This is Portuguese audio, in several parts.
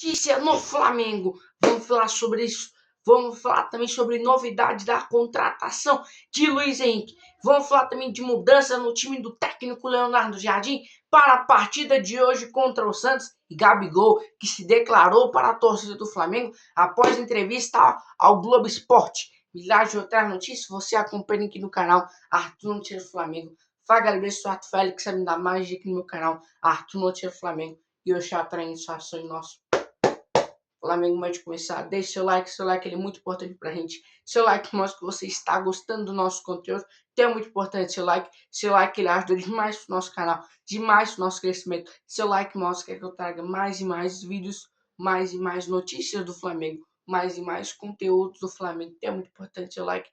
notícia no Flamengo. Vamos falar sobre isso. Vamos falar também sobre novidade da contratação de Luiz Henrique. Vamos falar também de mudança no time do técnico Leonardo Jardim para a partida de hoje contra o Santos. E Gabigol, que se declarou para a torcida do Flamengo após entrevista ao Globo Esporte. Milhares de outras notícias você acompanha aqui no canal Arthur Notícias do Flamengo. Fala galera, eu sou Arthur Félix, você me dá mais dica no meu canal Arthur Notícias do Flamengo. E eu já trago insação nosso Flamengo vai começar. Deixe seu like ele é muito importante pra gente. Seu like mostra que você está gostando do nosso conteúdo, então é muito importante seu like ele ajuda demais pro nosso canal, demais pro nosso crescimento. Seu like mostra que eu traga mais e mais vídeos, mais e mais notícias do Flamengo, mais e mais conteúdos do Flamengo, então é muito importante seu like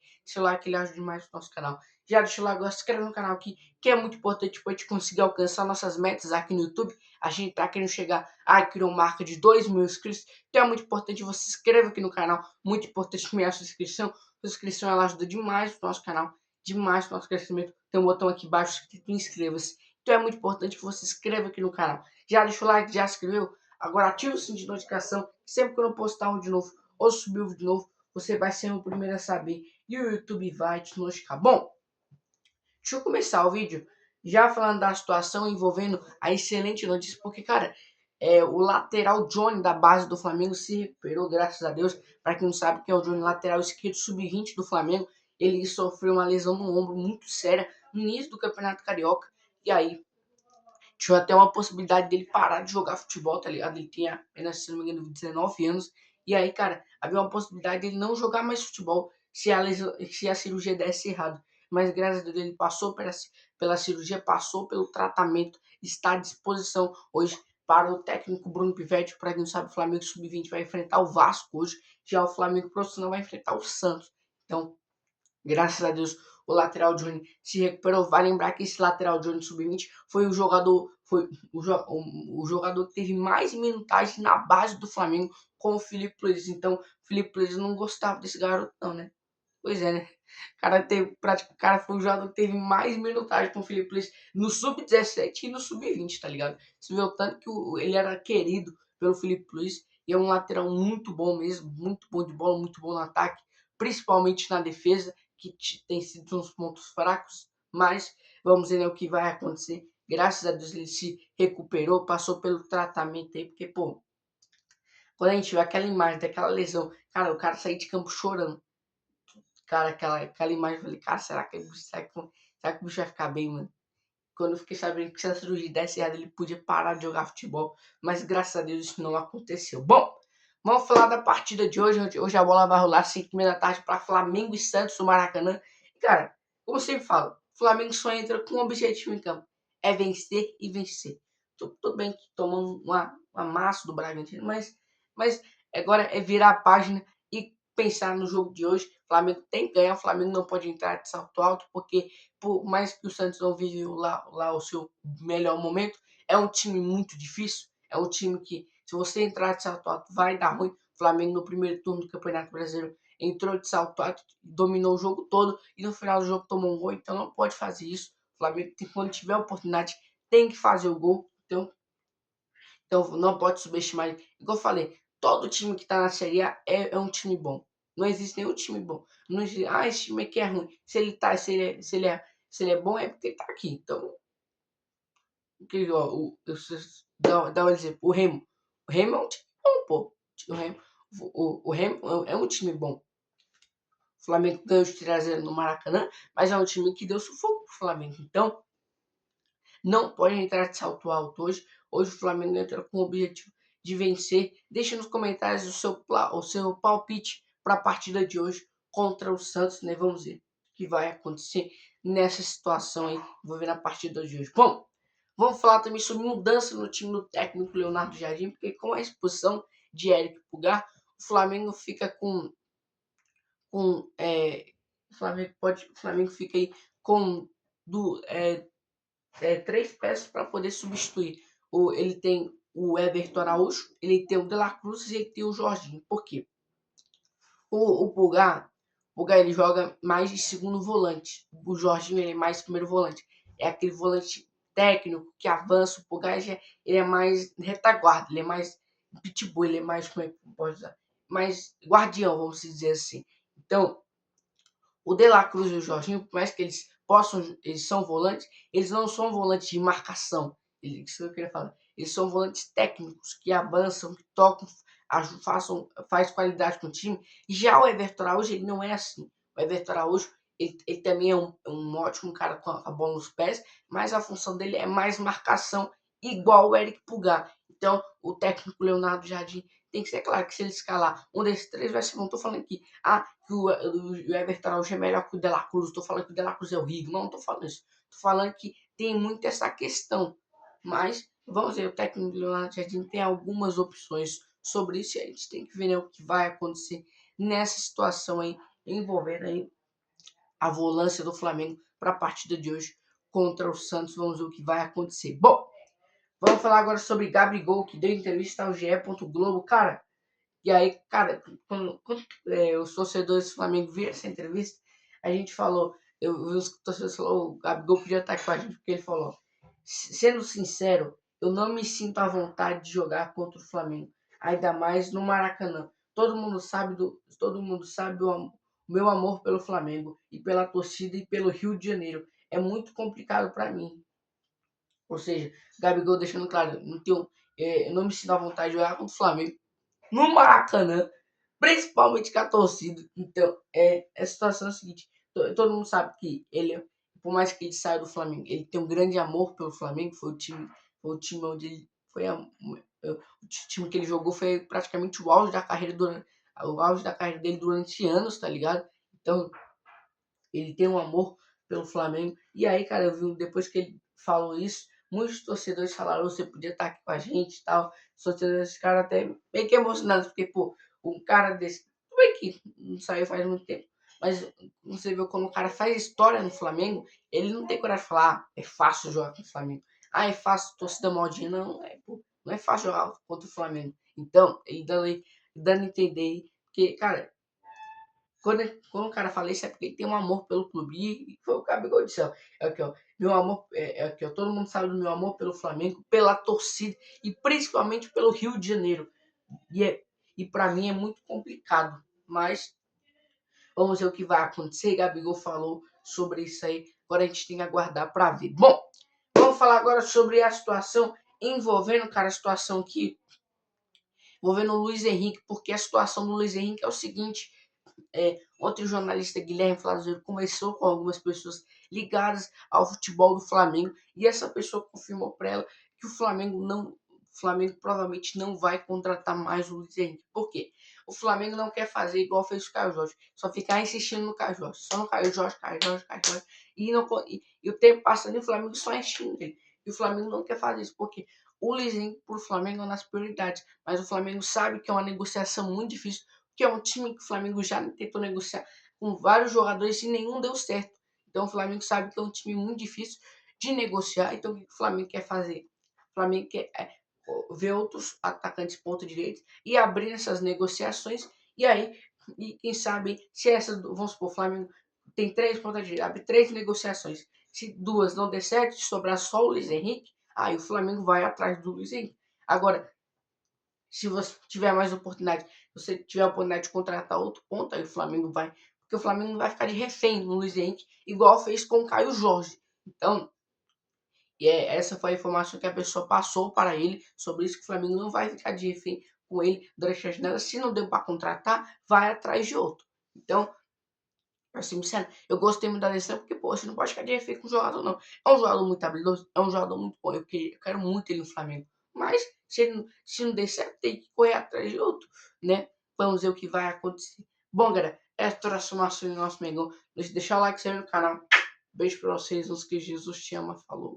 ele ajuda demais pro nosso canal. Já deixa o like, se inscreve no canal aqui, que é muito importante para a gente conseguir alcançar nossas metas aqui no YouTube. A gente tá querendo chegar aqui uma marca de 2.000 inscritos, então é muito importante você se inscrever aqui no canal, muito importante também a sua inscrição. Sua inscrição ela ajuda demais pro nosso canal, demais pro nosso crescimento. Tem um botão aqui embaixo escrito inscreva-se, então é muito importante que você se inscreva aqui no canal. Já deixa o like, já se inscreveu? Agora ativa o sininho de notificação, sempre que eu postar um de novo ou subir um de novo, você vai ser o primeiro a saber e o YouTube vai te notificar. Bom, deixa eu começar o vídeo já falando da situação envolvendo a excelente notícia, porque, cara, o lateral Johnny da base do Flamengo se recuperou, graças a Deus. Para quem não sabe quem é o Johnny, lateral esquerdo sub-20 do Flamengo, ele sofreu uma lesão no ombro muito séria no início do Campeonato Carioca, e aí tinha até uma possibilidade dele parar de jogar futebol, tá ligado? Ele tinha apenas, se não me engano, 19 anos, e aí, cara, havia uma possibilidade dele não jogar mais futebol se a cirurgia desse errado. Mas graças a Deus ele passou pela cirurgia, passou pelo tratamento, está à disposição hoje para o técnico Bruno Pivetti. Para quem não sabe, o Flamengo Sub-20 vai enfrentar o Vasco hoje, já o Flamengo Profissional vai enfrentar o Santos. Então, graças a Deus, o lateral Johnny se recuperou. Vai lembrar que esse lateral Johnny sub-20 foi o jogador que teve mais minutagem na base do Flamengo com o Filipe Luiz. Então, o Filipe Luiz não gostava desse garoto, não, né? Pois é, né? O cara foi o jogador que teve mais minutagem com o Filipe Luiz no sub-17 e no sub-20, tá ligado? Você vê o tanto que ele era querido pelo Filipe Luiz. E é um lateral muito bom mesmo, muito bom de bola, muito bom no ataque, principalmente na defesa, que tem sido uns pontos fracos, mas vamos ver, né, o que vai acontecer. Graças a Deus ele se recuperou, passou pelo tratamento aí, porque, pô, quando a gente vê aquela imagem daquela lesão, cara, o cara sair de campo chorando, cara, aquela imagem, eu falei, cara, será que o bicho vai ficar bem, mano? Quando eu fiquei sabendo que se a cirurgia desse errado, ele podia parar de jogar futebol, mas graças a Deus isso não aconteceu. Bom, vamos falar da partida de hoje. Hoje a bola vai rolar às 5h30 da tarde para Flamengo e Santos no Maracanã. E, cara, como eu sempre falo, o Flamengo só entra com um objetivo em campo. É vencer e vencer. Tudo bem que tomamos uma massa do Bragantino, mas agora é virar a página e pensar no jogo de hoje. O Flamengo tem que ganhar, o Flamengo não pode entrar de salto alto, porque por mais que o Santos não vive lá o seu melhor momento, é um time muito difícil. É um time que, se você entrar de salto alto, vai dar ruim. O Flamengo, no primeiro turno do Campeonato Brasileiro, entrou de salto alto, dominou o jogo todo e no final do jogo tomou um gol. Então não pode fazer isso. O Flamengo, quando tiver a oportunidade, tem que fazer o gol. Então não pode subestimar. Igual eu falei, todo time que tá na Série A é um time bom. Não existe nenhum time bom. Não existe, esse time aqui é ruim. Se ele é bom, é porque ele tá aqui. Então, dá um exemplo. O Remo. O Remo é um time bom, pô. O Remo é um time bom. O Flamengo ganhou de 3-0 no Maracanã, mas é um time que deu sufoco pro Flamengo. Então, não pode entrar de salto alto hoje. Hoje o Flamengo entra com o objetivo de vencer. Deixe nos comentários o seu palpite para a partida de hoje contra o Santos, né? Vamos ver o que vai acontecer nessa situação aí, vou ver na partida de hoje. Bom, vamos falar também sobre mudança no time do técnico Leonardo Jardim, porque com a expulsão de Éric Pulgar, o Flamengo fica o Flamengo fica aí com 3 peças para poder substituir. Ele tem o Everton Araújo, ele tem o De La Cruz e ele tem o Jorginho. Por quê? O Pulgar ele joga mais de segundo volante. O Jorginho ele é mais primeiro volante. É aquele volante técnico que avança. O Pulgar ele é mais retaguarda, ele é mais pitbull, ele é mais, como é que pode usar? Mais guardião, vamos dizer assim. Então, o De La Cruz e o Jorginho, por mais que eles são volantes, eles não são volantes de marcação. Isso que eu queria falar. Eles são volantes técnicos que avançam, que tocam, faz qualidade com o time. E já o Everton Araújo, ele não é assim. O Everton Araújo, ele também é um ótimo cara com a bola nos pés, mas a função dele é mais marcação, igual o Eric Pulgar. Então, o técnico Leonardo Jardim tem que ser claro que se ele escalar um desses três, vai ser. Não estou falando que o Everton Araújo é melhor que o De La Cruz, estou falando que o De La Cruz é horrível. Não estou falando isso. Estou falando que tem muito essa questão. Mas, vamos ver, o técnico do Leonardo Jardim tem algumas opções sobre isso e a gente tem que ver, né, o que vai acontecer nessa situação aí, envolvendo aí a volância do Flamengo para a partida de hoje contra o Santos. Vamos ver o que vai acontecer. Bom, vamos falar agora sobre Gabigol, que deu entrevista ao GE. Globo. Cara, e aí, cara, quando os torcedores do Flamengo viram essa entrevista, a gente falou, eu vi os torcedores falou, o Gabigol podia estar com a gente, porque ele falou, sendo sincero, eu não me sinto à vontade de jogar contra o Flamengo, ainda mais no Maracanã. Todo mundo sabe o meu amor pelo Flamengo e pela torcida e pelo Rio de Janeiro. É muito complicado para mim. Ou seja, Gabigol deixando claro, eu não me sinto à vontade de jogar contra o Flamengo no Maracanã, principalmente com a torcida. Então, a situação é a seguinte: todo mundo sabe que ele, por mais que ele saia do Flamengo, ele tem um grande amor pelo Flamengo. Foi o time onde ele o time que ele jogou foi praticamente o auge da carreira dele durante anos, tá ligado? Então, ele tem um amor pelo Flamengo. E aí, cara, eu vi depois que ele falou isso, muitos torcedores falaram: você podia estar aqui com a gente e tal. Os torcedores ficaram até meio que emocionados, porque, pô, um cara desse. Tudo bem que não saiu faz muito tempo, mas você viu quando o cara faz história no Flamengo, ele não tem coragem de falar: é fácil jogar com o Flamengo. É fácil, torcida maldinha. Não, pô, não é fácil jogar contra o Flamengo. Então, ele dando a entender que, cara, quando o cara fala isso é porque ele tem um amor pelo clube. E foi o Gabigol disse, ó. É aqui, ó. Meu amor, aqui, ó. Todo mundo sabe do meu amor pelo Flamengo, pela torcida e principalmente pelo Rio de Janeiro. E para mim é muito complicado. Mas vamos ver o que vai acontecer. Gabigol falou sobre isso aí. Agora a gente tem que aguardar para ver. Bom, vamos falar agora sobre a situação envolvendo, cara, a situação que envolvendo o Luiz Henrique, porque a situação do Luiz Henrique é o seguinte. Ontem o jornalista Guilherme Flazuelo conversou com algumas pessoas ligadas ao futebol do Flamengo e essa pessoa confirmou para ela que o Flamengo provavelmente não vai contratar mais o Luiz Henrique. Por quê? O Flamengo não quer fazer igual fez o Caio Jorge, só ficar insistindo no Caio Jorge, só no Caio Jorge, Caio Jorge, Caio Jorge, e o tempo passando e o Flamengo só enchendo ele. E o Flamengo não quer fazer isso, porque o Luiz Henrique para o Flamengo é nas prioridades, mas o Flamengo sabe que é uma negociação muito difícil, que é um time que o Flamengo já tentou negociar com vários jogadores e nenhum deu certo. Então o Flamengo sabe que é um time muito difícil de negociar. Então o que o Flamengo quer fazer? O Flamengo quer ver outros atacantes ponta direita e abrir essas negociações. E aí, quem sabe, se essas, vamos supor, o Flamengo tem 3 pontas direita, abre 3 negociações. Se 2 não der certo, se sobrar só o Luiz Henrique, aí o Flamengo vai atrás do Luiz Henrique. Agora, se você tiver mais oportunidade, você tiver a oportunidade de contratar outro ponto, aí o Flamengo vai. Porque o Flamengo não vai ficar de refém no Luiz Henrique, igual fez com o Caio Jorge. Então, essa foi a informação que a pessoa passou para ele sobre isso, que o Flamengo não vai ficar de refém com ele durante a janela. Se não deu para contratar, vai atrás de outro. Então, assim, sério, eu gostei muito da decisão, porque, pô, você não pode ficar de refém com o jogador, não. É um jogador muito habilidoso, é um jogador muito bom. Eu quero muito ele no Flamengo. Mas, se não der certo, tem que correr atrás de outro, né? Vamos ver o que vai acontecer. Bom, galera, essa é a transformação do nosso Mengão. Deixa o like, se inscreve no canal. Beijo pra vocês, uns que Jesus te ama. Falou.